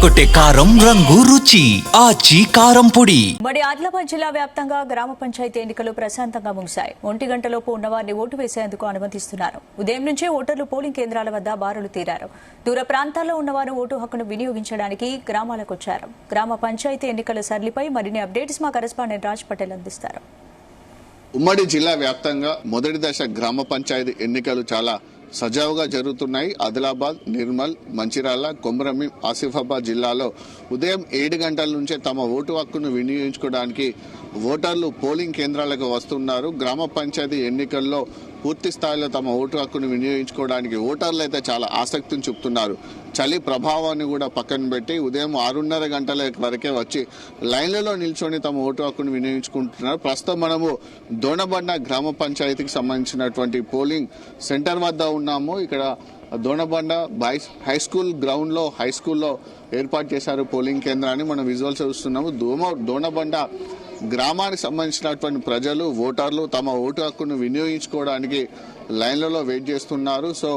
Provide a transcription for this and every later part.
ఎర్రగొట్టే కారం రంగు రుచి ఆచి కారం పొడి. మరి ఆదిలాబాద్ జిల్లా వ్యాప్తంగా గ్రామ పంచాయతీ ఎన్నికలు ప్రశాంతంగా ముగిశాయి. 1 గంటలోపు ఉన్నవారిని ఓటు వేసేందుకు అనుమతిస్తున్నారు. ఉదయం నుంచే ఓటర్లు పోలింగ్ కేంద్రాల వద్ద బారులు తీరారు. దూర ప్రాంతాల్లో ఉన్నవారు ఓటు హక్కును వినియోగించడానికి గ్రామాలకు వచ్చారు. గ్రామ పంచాయతీ ఎన్నికల సరళిపై మరిన్ని అప్డేట్స్ మా కరెస్పాండెంట్ రాజ్ పటేల్ అందిస్తారు. ఉమ్మడి జిల్లా వ్యాప్తంగా మొదటి దశ గ్రామ పంచాయతీ ఎన్నికలు చాలా సజావుగా జరుగుతున్నాయి. ఆదిలాబాద్, నిర్మల్, మంచిర్యాల, కొమరంభీం, ఆసిఫాబాద్ జిల్లాలో ఉదయం 7 గంటల నుంచే తమ ఓటు హక్కును వినియోగించుకోవడానికి ఓటర్లు పోలింగ్ కేంద్రాలకు వస్తున్నారు. గ్రామ పంచాయతీ ఎన్నికల్లో పూర్తి స్థాయిలో తమ ఓటు హక్కును వినియోగించుకోవడానికి ఓటర్లు అయితే చాలా ఆసక్తిని చూపుతున్నారు. చలి ప్రభావాన్ని కూడా పక్కన పెట్టి ఉదయం 6:30 గంటల వరకే వచ్చి లైన్లలో నిల్చొని తమ ఓటు హక్కును వినియోగించుకుంటున్నారు. ప్రస్తుతం మనము దోనబండ గ్రామ పంచాయతీకి సంబంధించినటువంటి పోలింగ్ సెంటర్ వద్ద ఉన్నాము. ఇక్కడ దోనబండ బాయ్స్ హై స్కూల్ గ్రౌండ్ లో హై స్కూల్లో ఏర్పాటు చేశారు పోలింగ్ కేంద్రాన్ని. మనం విజువల్స్ చూస్తున్నాము. దోనబండ గ్రామానికి సంబంధించినటువంటి ప్రజలు, ఓటర్లు తమ ఓటు హక్కును వినియోగించుకోవడానికి లైన్లలో వెయిట్ చేస్తున్నారు. సో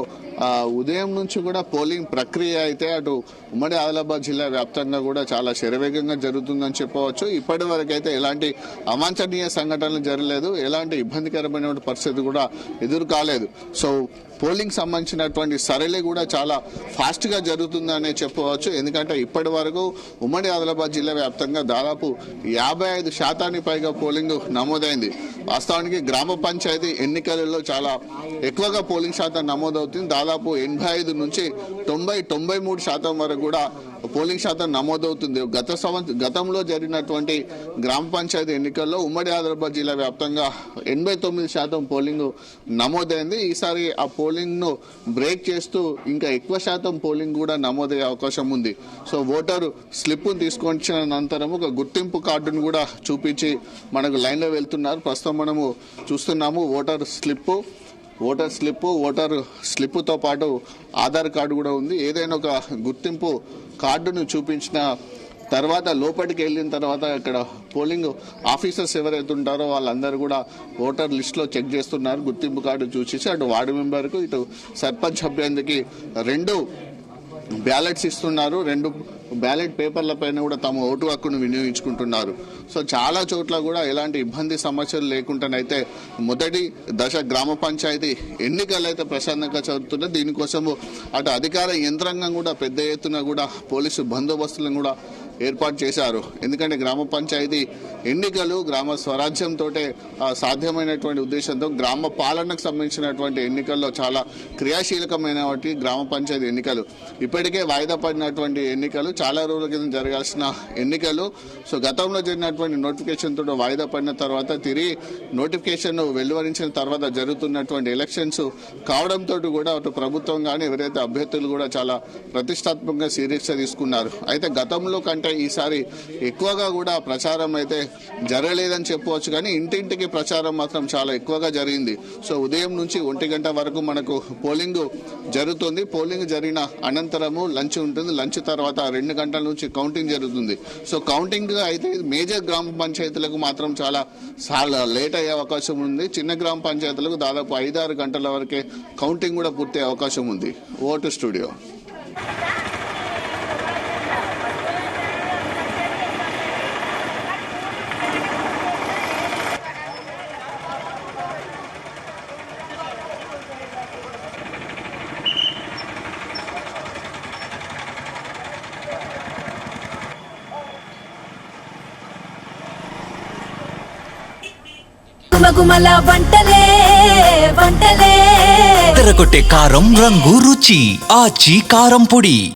ఉదయం నుంచి కూడా పోలింగ్ ప్రక్రియ అయితే అటు ఉమ్మడి ఆదిలాబాద్ జిల్లా వ్యాప్తంగా కూడా చాలా శరవేగంగా జరుగుతుందని చెప్పవచ్చు. ఇప్పటి వరకు అయితే ఎలాంటి అవాంఛనీయ సంఘటనలు జరగలేదు, ఎలాంటి ఇబ్బందికరమైన పరిస్థితి కూడా ఎదురు కాలేదు. సో పోలింగ్ సంబంధించినటువంటి సరళి కూడా చాలా ఫాస్ట్ గా జరుగుతుందనే చెప్పవచ్చు. ఎందుకంటే ఇప్పటి వరకు ఉమ్మడి ఆదిలాబాద్ జిల్లా వ్యాప్తంగా దాదాపు 55% పైగా పోలింగ్ నమోదైంది. వాస్తవానికి గ్రామ పంచాయతీ ఎన్నికలలో చాలా ఎక్కువగా పోలింగ్ శాతం నమోదవుతుంది. దాదాపు 85 నుంచి 90-93% వరకు కూడా పోలింగ్ శాతం నమోదవుతుంది. గతంలో జరిగినటువంటి గ్రామ పంచాయతీ ఎన్నికల్లో ఉమ్మడి ఆదిలాబాద్ జిల్లా వ్యాప్తంగా 89% పోలింగ్ నమోదైంది. ఈసారి ఆ పోలింగ్ ను బ్రేక్ చేస్తూ ఇంకా ఎక్కువ శాతం పోలింగ్ కూడా నమోదయ్యే అవకాశం ఉంది. సో ఓటరు స్లిప్ తీసుకొచ్చిన అనంతరం ఒక గుర్తింపు కార్డును కూడా చూపించి మనకు లైన్ లో వెళ్తున్నారు. ప్రస్తుతం మనము చూస్తున్నాము ఓటర్ స్లిప్ తో పాటు ఆధార్ కార్డు కూడా ఉంది. ఏదైనా ఒక గుర్తింపు కార్డును చూపించిన తర్వాత లోపలికి వెళ్ళిన తర్వాత ఇక్కడ పోలింగ్ ఆఫీసర్స్ ఎవరైతే ఉంటారో వాళ్ళందరూ కూడా ఓటర్ లిస్ట్ లో చెక్ చేస్తున్నారు. గుర్తింపు కార్డు చూసేసి అటు వార్డు మెంబర్కు ఇటు సర్పంచ్ అభ్యర్థికి 2 బ్యాలెట్స్ ఇస్తున్నారు. 2 బ్యాలెట్ పేపర్ల పైన కూడా తమ ఓటు హక్కును వినియోగించుకుంటున్నారు. సో చాలా చోట్ల కూడా ఎలాంటి ఇబ్బంది సమస్యలు లేకుండానైతే మొదటి దశ గ్రామ పంచాయతీ ఎన్నికలు అయితే ప్రశాంతంగా జరుగుతున్నాయి. దీనికోసము అటు అధికార యంత్రాంగం కూడా పెద్ద ఎత్తున కూడా పోలీసు బందోబస్తులను కూడా ఏర్పాటు చేశారు. ఎందుకంటే గ్రామ పంచాయతీ ఎన్నికలు గ్రామ స్వరాజ్యంతో సాధ్యమైనటువంటి ఉద్దేశంతో గ్రామ పాలనకు సంబంధించినటువంటి ఎన్నికల్లో చాలా క్రియాశీలకమైన గ్రామ పంచాయతీ ఎన్నికలు. ఇప్పటికే వాయిదా పడినటువంటి ఎన్నికలు, చాలా రోజుల క్రితం జరగాల్సిన ఎన్నికలు. సో గతంలో జరిగినటువంటి నోటిఫికేషన్ తో వాయిదా పడిన తర్వాత తిరిగి నోటిఫికేషన్ వెలువరించిన తర్వాత జరుగుతున్నటువంటి ఎలక్షన్స్ కావడంతో కూడా అటు ప్రభుత్వం కానీ ఎవరైతే అభ్యర్థులు కూడా చాలా ప్రతిష్టాత్మకంగా సీరియస్ గా తీసుకున్నారు. అయితే గతంలో కంటే ఈసారి ఎక్కువగా కూడా ప్రచారం అయితే జరగలేదని చెప్పవచ్చు, కానీ ఇంటింటికి ప్రచారం మాత్రం చాలా ఎక్కువగా జరిగింది. సో ఉదయం నుంచి 1 గంట వరకు మనకు పోలింగ్ జరుగుతుంది. పోలింగ్ జరిగిన అనంతరము లంచ్ ఉంటుంది. లంచ్ తర్వాత 2 గంటల నుంచి కౌంటింగ్ జరుగుతుంది. సో కౌంటింగ్ అయితే మేజర్ గ్రామ పంచాయతీలకు మాత్రం చాలా లేట్ అయ్యే అవకాశం ఉంది. చిన్న గ్రామ పంచాయతీలకు దాదాపు 5-6 గంటల వరకే కౌంటింగ్ కూడా పూర్తయ్యే అవకాశం ఉంది. Vote studio. గుమగుమల వంటలే ఎర్రగొట్టే కారం రంగు రుచి ఆచి కారం పొడి.